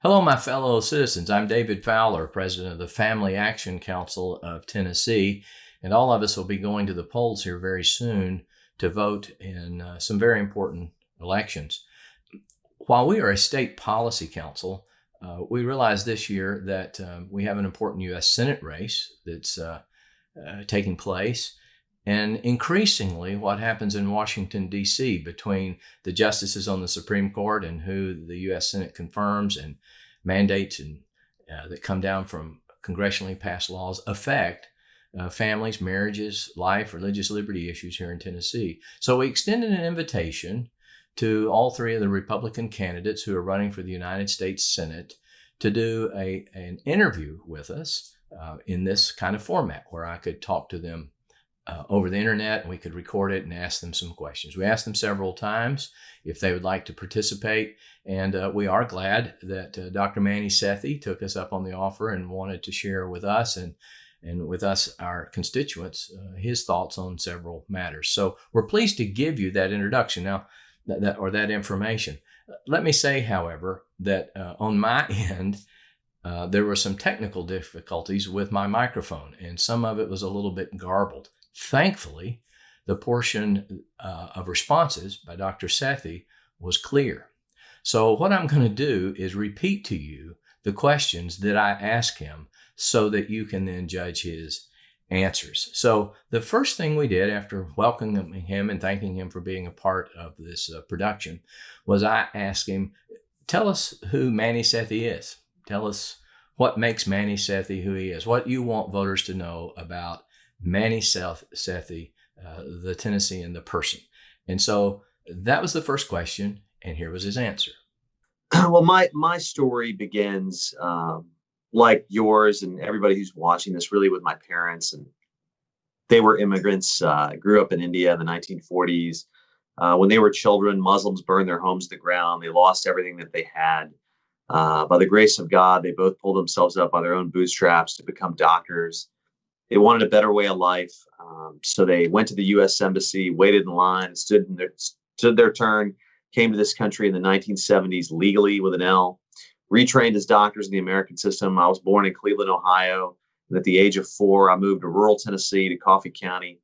Hello, my fellow citizens. I'm David Fowler, president of the Family Action Council of Tennessee, and all of us will be going to the polls here very soon to vote in some very important elections. While we are a state policy council, we realize this year that we have an important U.S. Senate race that's taking place. And increasingly, what happens in Washington, D.C. between the justices on the Supreme Court and who the U.S. Senate confirms and mandates and that come down from congressionally passed laws affect families, marriages, life, religious liberty issues here in Tennessee. So we extended an invitation to all three of the Republican candidates who are running for the United States Senate to do an interview with us in this kind of format where I could talk to them over the internet, and we could record it and ask them some questions. We asked them several times if they would like to participate, and we are glad that Dr. Manny Sethi took us up on the offer and wanted to share with us and with us, our constituents, his thoughts on several matters. So we're pleased to give you that introduction now, that information. Let me say, however, that on my end, there were some technical difficulties with my microphone, and some of it was a little bit garbled. Thankfully, the portion of responses by Dr. Sethi was clear. So what I'm going to do is repeat to you the questions that I asked him so that you can then judge his answers. So the first thing we did after welcoming him and thanking him for being a part of this production was I asked him, tell us who Manny Sethi is. Tell us what makes Manny Sethi who he is, what you want voters to know about Manny Sethi, the Tennessean, the person. And so that was the first question, and here was his answer. Well, my story begins like yours and everybody who's watching this, really with my parents. And they were immigrants, grew up in India in the 1940s. When they were children, Muslims burned their homes to the ground. They lost everything that they had. By the grace of God, they both pulled themselves up by their own bootstraps to become doctors. They wanted a better way of life. So they went to the U.S. Embassy, waited in line, stood their turn, came to this country in the 1970s legally with an L, retrained as doctors in the American system. I was born in Cleveland, Ohio. And at the age of 4, I moved to rural Tennessee to Coffee County,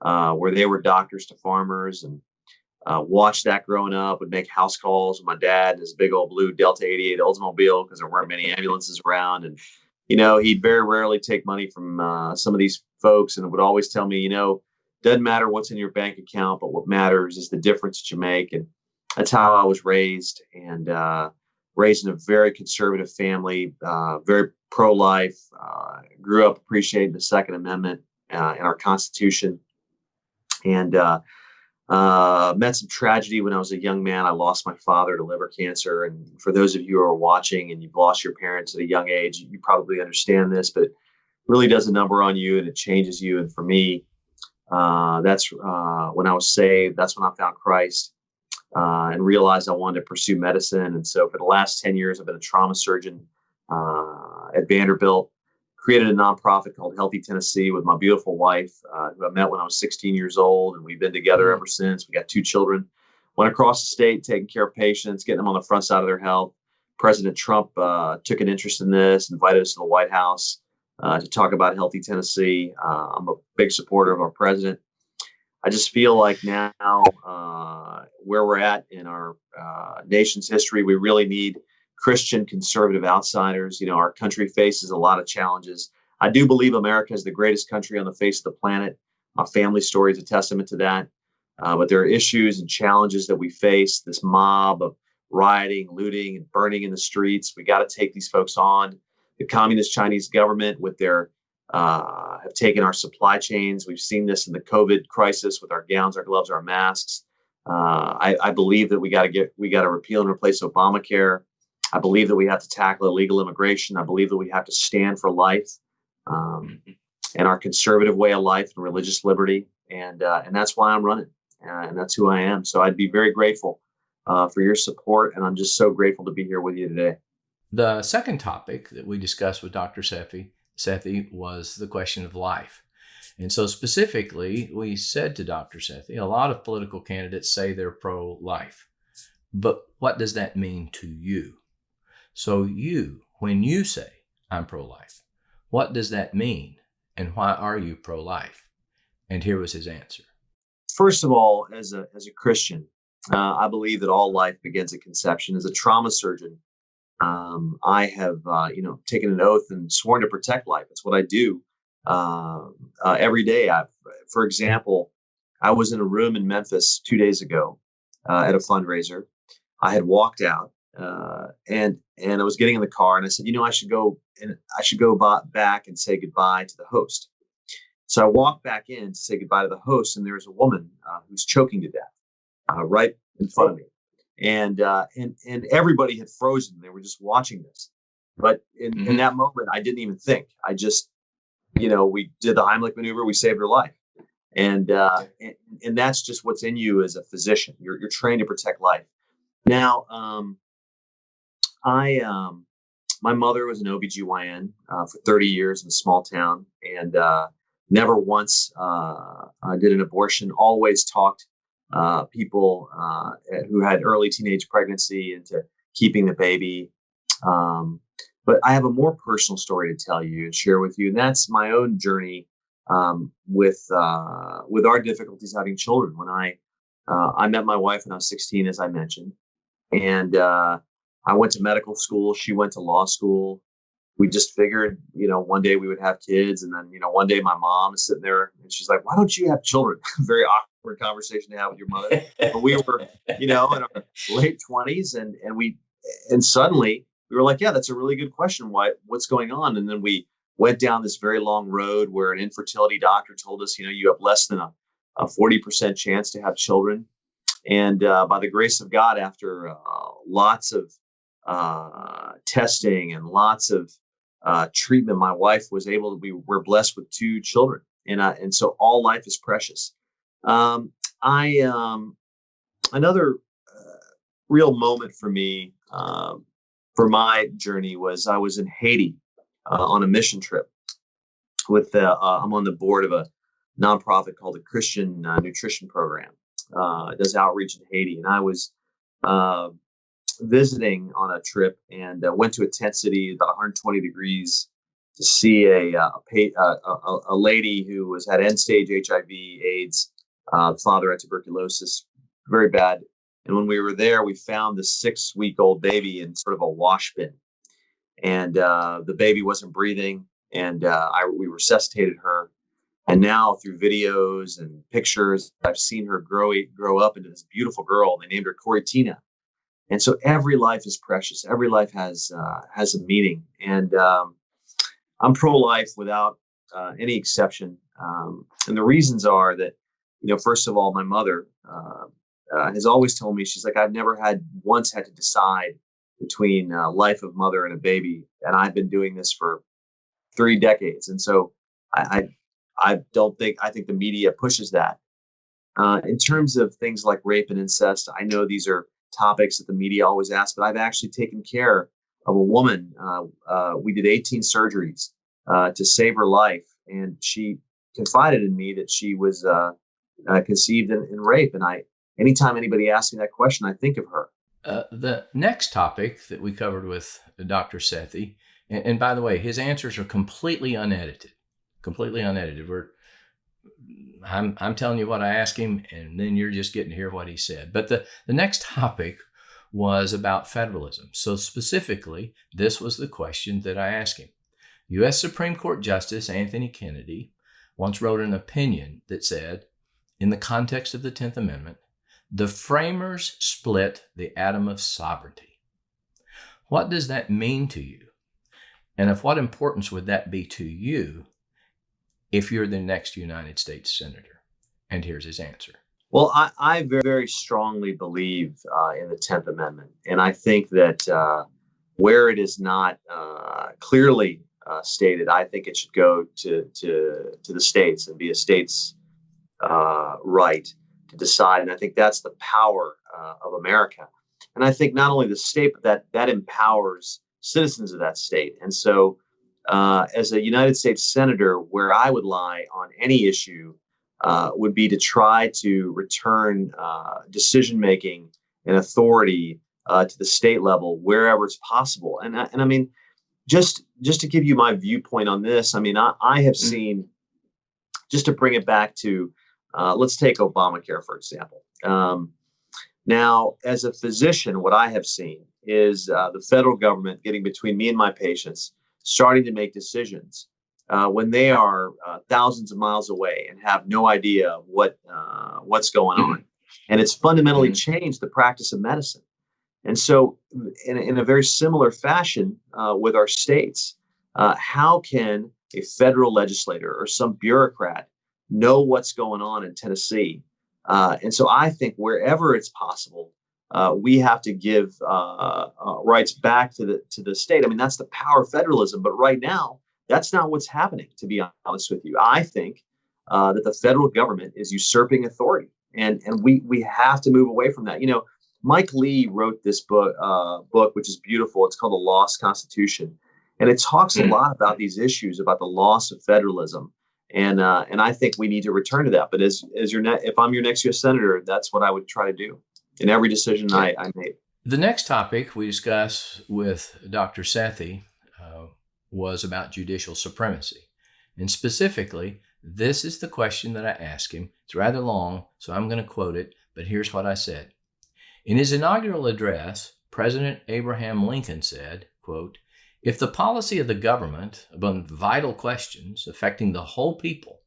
where they were doctors to farmers, and watched that growing up. Would make house calls with my dad in his big old blue Delta 88 Oldsmobile because there weren't many ambulances around. And he'd very rarely take money from some of these folks, and would always tell me, doesn't matter what's in your bank account, but what matters is the difference that you make. And that's how I was raised, and raised in a very conservative family, very pro-life, grew up appreciating the Second Amendment in our Constitution, and met some tragedy when I was a young man. I lost my father to liver cancer. And for those of you who are watching and you've lost your parents at a young age, you probably understand this, but it really does a number on you and it changes you. And for me, that's when I was saved. That's when I found Christ and realized I wanted to pursue medicine. And so for the last 10 years, I've been a trauma surgeon at Vanderbilt. Created a nonprofit called Healthy Tennessee with my beautiful wife, who I met when I was 16 years old, and we've been together ever since. We got 2 children. Went across the state, taking care of patients, getting them on the front side of their health. President Trump took an interest in this, invited us to the White House to talk about Healthy Tennessee. I'm a big supporter of our president. I just feel like now, where we're at in our nation's history, we really need Christian conservative outsiders. Our country faces a lot of challenges. I do believe America is the greatest country on the face of the planet. My family story is a testament to that. But there are issues and challenges that we face. This mob of rioting, looting, and burning in the streets. We got to take these folks on. The communist Chinese government with their have taken our supply chains. We've seen this in the COVID crisis with our gowns, our gloves, our masks. I believe that we got to repeal and replace Obamacare. I believe that we have to tackle illegal immigration. I believe that we have to stand for life and our conservative way of life and religious liberty. And that's why I'm running. And that's who I am. So I'd be very grateful for your support. And I'm just so grateful to be here with you today. The second topic that we discussed with Dr. Sethi was the question of life. And so specifically, we said to Dr. Sethi, a lot of political candidates say they're pro-life. But what does that mean to you? So when you say, I'm pro-life, what does that mean? And why are you pro-life? And here was his answer. First of all, as a Christian, I believe that all life begins at conception. As a trauma surgeon, I have taken an oath and sworn to protect life. It's what I do every day. For example, I was in a room in Memphis 2 days ago at a fundraiser. I had walked out and I was getting in the car, and I said, I should go back and say goodbye to the host. So I walked back in to say goodbye to the host, and there's a woman who's choking to death right in front of me, and everybody had frozen. They were just watching this. But in that moment, I didn't even think. I just, we did the Heimlich maneuver. We saved her life, and that's just what's in you as a physician. You're trained to protect life. Now, my mother was an OBGYN for 30 years in a small town, and never once did an abortion. Always talked people who had early teenage pregnancy into keeping the baby. But I have a more personal story to tell you and share with you, and that's my own journey with our difficulties having children. When I met my wife when I was 16, as I mentioned, and I went to medical school. She went to law school. We just figured, one day we would have kids. And then, one day my mom is sitting there and she's like, why don't you have children? Very awkward conversation to have with your mother. But we were, in our late 20s and suddenly we were like, yeah, that's a really good question. What's going on? And then we went down this very long road where an infertility doctor told us, you have less than a 40% chance to have children. And by the grace of God, after lots of testing and lots of treatment, my wife was able to we're blessed with 2 children. And so all life is precious. Another real moment for me for my journey was I was in Haiti on a mission trip with I'm on the board of a nonprofit called the Christian Nutrition Program. It does outreach in Haiti, and I was visiting on a trip and went to a tent city about 120 degrees to see a lady who had end-stage HIV/AIDS. Father had tuberculosis, very bad. And when we were there, we found the 6-week-old baby in sort of a wash bin, and the baby wasn't breathing, and we resuscitated her. And now through videos and pictures, I've seen her grow up into this beautiful girl. They named her Coritina. And so every life is precious. Every life has a meaning. And I'm pro-life without any exception. And the reasons are that, first of all, my mother has always told me, she's like, I've never once had to decide between life of mother and a baby. And I've been doing this for 3 decades. And so I think the media pushes that. In terms of things like rape and incest, I know these are topics that the media always asks, but I've actually taken care of a woman. We did 18 surgeries to save her life, and she confided in me that she was conceived in rape. And anytime anybody asks me that question, I think of her. The next topic that we covered with Dr. Sethi, and by the way, his answers are completely unedited. I'm telling you what I asked him, and then you're just getting to hear what he said. But the next topic was about federalism. So specifically, this was the question that I asked him. U.S. Supreme Court Justice Anthony Kennedy once wrote an opinion that said, in the context of the 10th Amendment, the framers split the atom of sovereignty. What does that mean to you? And of what importance would that be to you if you're the next United States Senator? And here's his answer. Well, I very, very strongly believe in the 10th Amendment. And I think that where it is not clearly stated, I think it should go to the states and be a state's right to decide. And I think that's the power of America. And I think not only the state, but that empowers citizens of that state. And so as a United States Senator, where I would lie on any issue would be to try to return decision-making and authority to the state level wherever it's possible. And I mean, just to give you my viewpoint on this, I mean, I have seen, just to bring it back to, let's take Obamacare, for example. Now, as a physician, what I have seen is the federal government getting between me and my patients, starting to make decisions when they are thousands of miles away and have no idea what's going on. And it's fundamentally changed the practice of medicine. And so, in a very similar fashion with our states, how can a federal legislator or some bureaucrat know what's going on in Tennessee? And so, I think wherever it's possible, we have to give rights back to the state. I mean, that's the power of federalism. But right now, that's not what's happening. To be honest with you, I think that the federal government is usurping authority, and we have to move away from that. You know, Mike Lee wrote this book, which is beautiful. It's called The Lost Constitution, and it talks a lot about these issues, about the loss of federalism, and I think we need to return to that. But if I'm your next U.S. senator, that's what I would try to do in every decision I made. The next topic we discussed with Dr. Sethi was about judicial supremacy, and specifically, this is the question that I asked him. It's rather long, so I'm going to quote it. But here's what I said. In his inaugural address, President Abraham Lincoln said, quote, "If the policy of the government upon vital questions affecting the whole people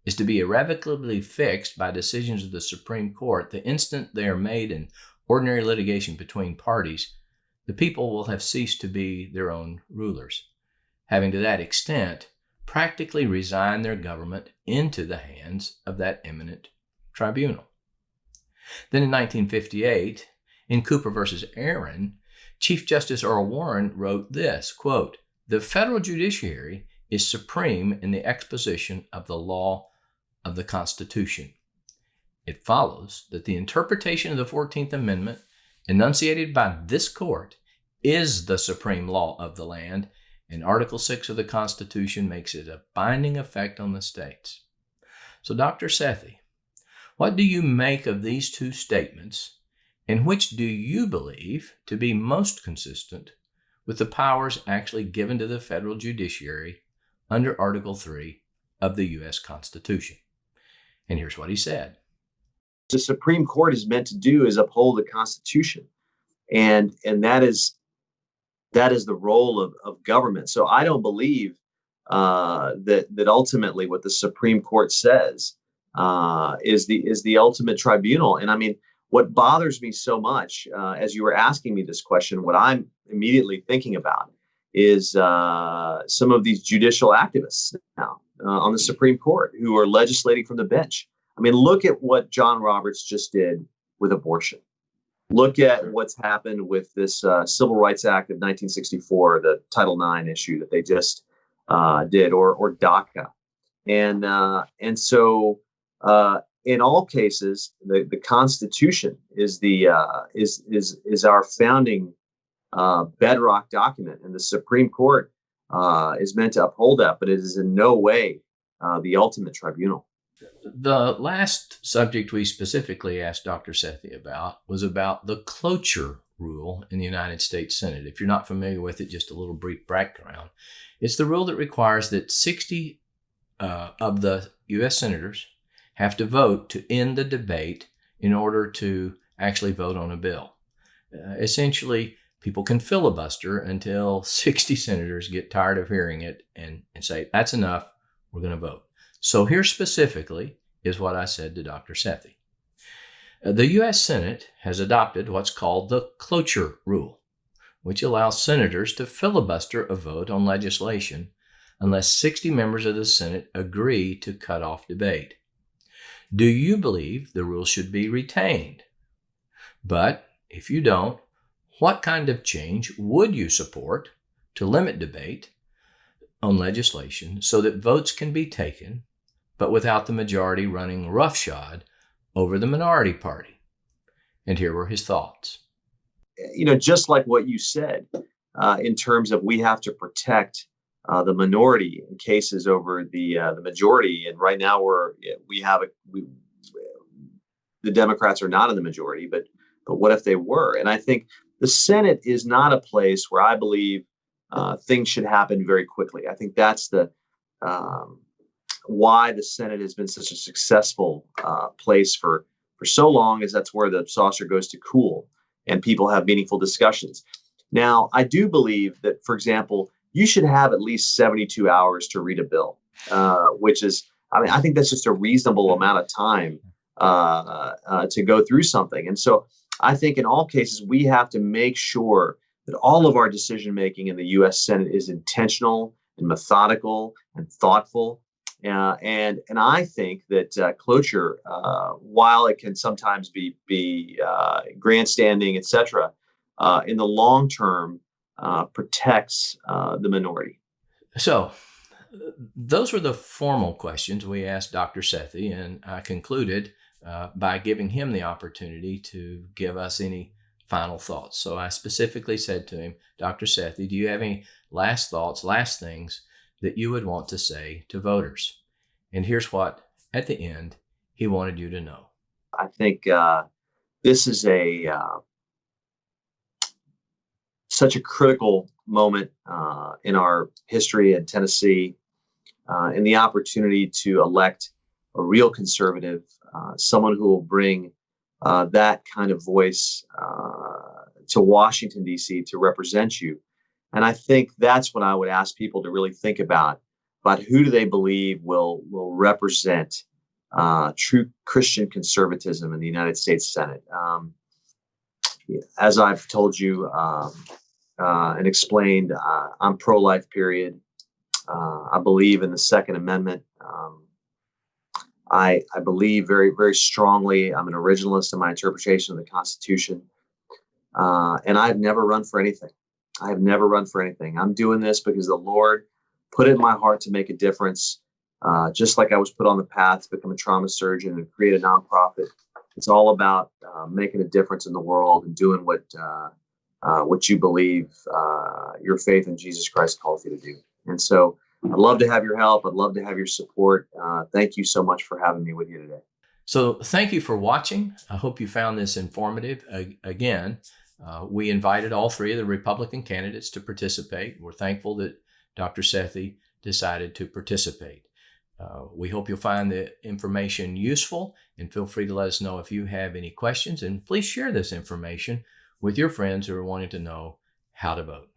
is to be irrevocably fixed by decisions of the Supreme Court the instant they are made in ordinary litigation between parties, the people will have ceased to be their own rulers, having to that extent practically resigned their government into the hands of that eminent tribunal." Then in 1958, in Cooper versus Aaron, Chief Justice Earl Warren wrote this, quote, "The federal judiciary is supreme in the exposition of the law of the Constitution. It follows that the interpretation of the 14th Amendment enunciated by this court is the supreme law of the land, and Article 6 of the Constitution makes it a binding effect on the states." So, Dr. Sethi, what do you make of these two statements, and which do you believe to be most consistent with the powers actually given to the federal judiciary under Article 3 of the U.S. Constitution? And here's what he said. The Supreme Court is meant to do is uphold the Constitution, and that is the role of government. So I don't believe that ultimately what the Supreme Court says is the ultimate tribunal. And I mean, what bothers me so much, as you were asking me this question, what I'm immediately thinking about is some of these judicial activists now on the Supreme Court who are legislating from the bench. I mean, look at what John Roberts just did with abortion. Look at what's happened with this Civil Rights Act of 1964, the Title IX issue that they just did, or DACA, and so in all cases, the Constitution is is our founding bedrock document, and the Supreme Court is meant to uphold that, but it is in no way the ultimate tribunal. The last subject we specifically asked Dr. Sethi about was about the cloture rule in the United States Senate. If you're not familiar with it, just a little brief background. It's the rule that requires that 60 of the U.S. senators have to vote to end the debate in order to actually vote on a bill. Essentially, people can filibuster until 60 senators get tired of hearing it and say, that's enough, we're going to vote. So here specifically is what I said to Dr. Sethi. The U.S. Senate has adopted what's called the cloture rule, which allows senators to filibuster a vote on legislation unless 60 members of the Senate agree to cut off debate. Do you believe the rule should be retained? But if you don't, what kind of change would you support to limit debate on legislation so that votes can be taken, but without the majority running roughshod over the minority party? And here were his thoughts. You know, just like what you said, in terms of we have to protect the minority in cases over the majority, and right now the Democrats are not in the majority, but what if they were? And I think the Senate is not a place where I believe things should happen very quickly. I think that's the um, why the Senate has been such a successful place for so long, is that's where the saucer goes to cool and people have meaningful discussions. Now, I do believe that, for example, you should have at least 72 hours to read a bill, which is, I mean, I think that's just a reasonable amount of time to go through something. And so I think in all cases, we have to make sure that all of our decision making in the U.S. Senate is intentional and methodical and thoughtful. And I think that cloture, while it can sometimes be grandstanding, et cetera, in the long term protects the minority. So, those were the formal questions we asked Dr. Sethi, and I concluded by giving him the opportunity to give us any final thoughts. So I specifically said to him, Dr. Sethi, do you have any last thoughts, last things that you would want to say to voters? And here's what, at the end, he wanted you to know. I think this is such a critical moment in our history in Tennessee, and the opportunity to elect a real conservative, someone who will bring that kind of voice to Washington, D.C. to represent you. And I think that's what I would ask people to really think about who do they believe will represent true Christian conservatism in the United States Senate. As I've told you and explained, I'm pro-life, period. I believe in the Second Amendment. I believe very, very strongly. I'm an originalist in my interpretation of the Constitution. And I've never run for anything. I have never run for anything. I'm doing this because the Lord put it in my heart to make a difference. Just like I was put on the path to become a trauma surgeon and create a nonprofit. It's all about making a difference in the world and doing what you believe your faith in Jesus Christ calls you to do. And so I'd love to have your help. I'd love to have your support. Thank you so much for having me with you today. So thank you for watching. I hope you found this informative. Again, we invited all three of the Republican candidates to participate. We're thankful that Dr. Sethi decided to participate. We hope you'll find the information useful, and feel free to let us know if you have any questions, and please share this information with your friends who are wanting to know how to vote.